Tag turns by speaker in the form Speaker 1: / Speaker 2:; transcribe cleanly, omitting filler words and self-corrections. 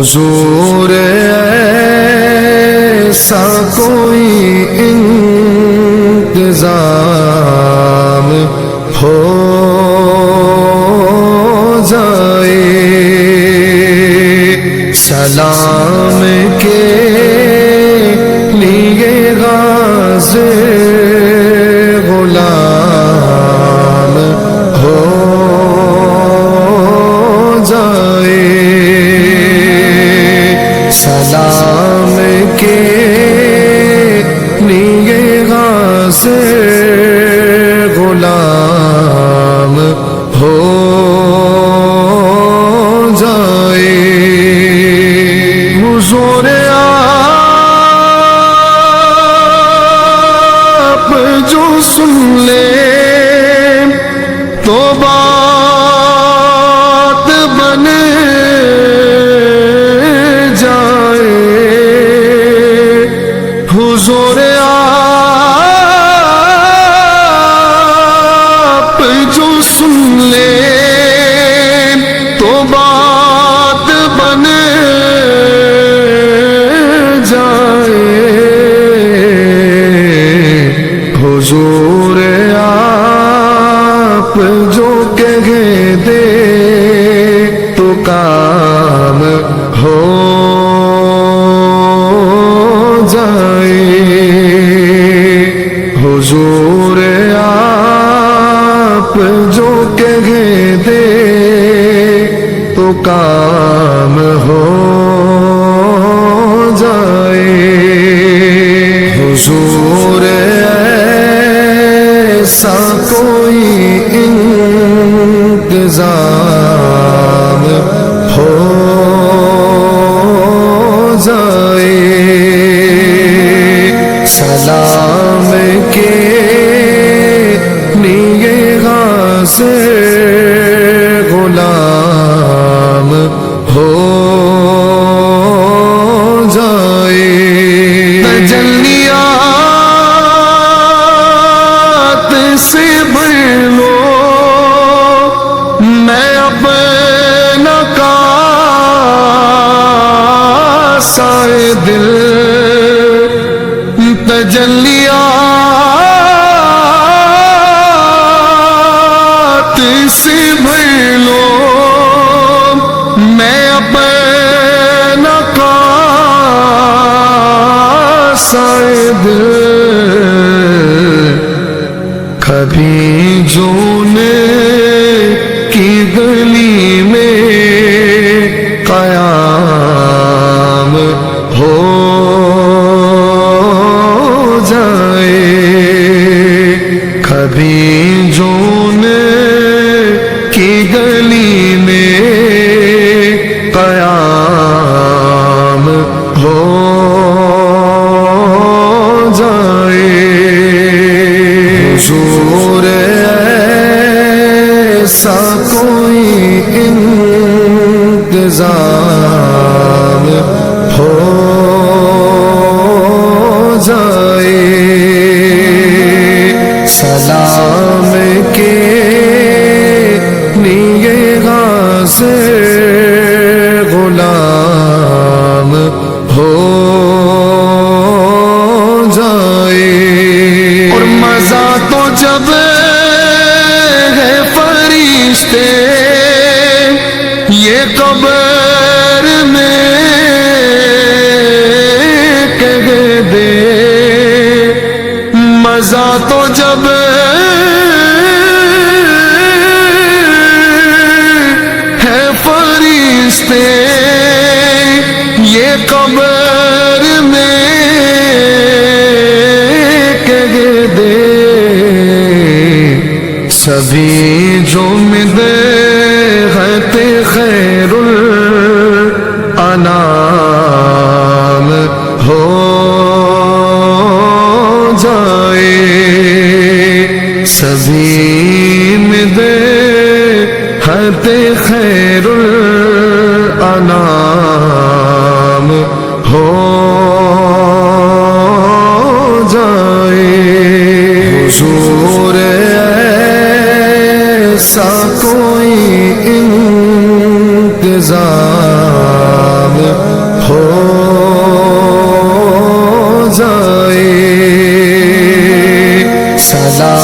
Speaker 1: حضور ایسا کوئی انتظام ہو جائے، سلام کے لیے غازی غلام ہو جائے، سلام کے لیے غازی غلام ہو جائے۔ حضور آپ جو سن لے تو بات بن جائے، حضور آپ جو سن لے تو بات بن جائے، حضور آپ جو کہہ دے تو کام ہو جائے، حضور آپ جو کہہ دے تو کام ہو جائے، حضور ایسا کوئی انتظام ہو جائے، سلام کے لیے غازی غلام ہو جائے، تجلیات سے بھر لو میں اپنا کاسہ دل، تجلیات سے بھر لو میں اپنا کاسہ دل، کبھی جونے کی گلی میں قیام ہو جائے، کبھی جونے کی گلی میں قیام ہو جائے، حضور ایسا کوئی انتظام ہو جائے، سلام کے لیے غازی غلام ہو جائے، اور مزہ تو جب ہے فرشتے یہ قبر میں کہہ دے، مزہ تو جب ہے فرشتے یہ قبر میں کہہ دے، سبھی جو مدے غیتے خیر الانام ہو جائے، سبھی مدے غیتے خیر الانام ہو جائے، حضور ایسا کوئی انتظام سلام ہو جائے،
Speaker 2: سلام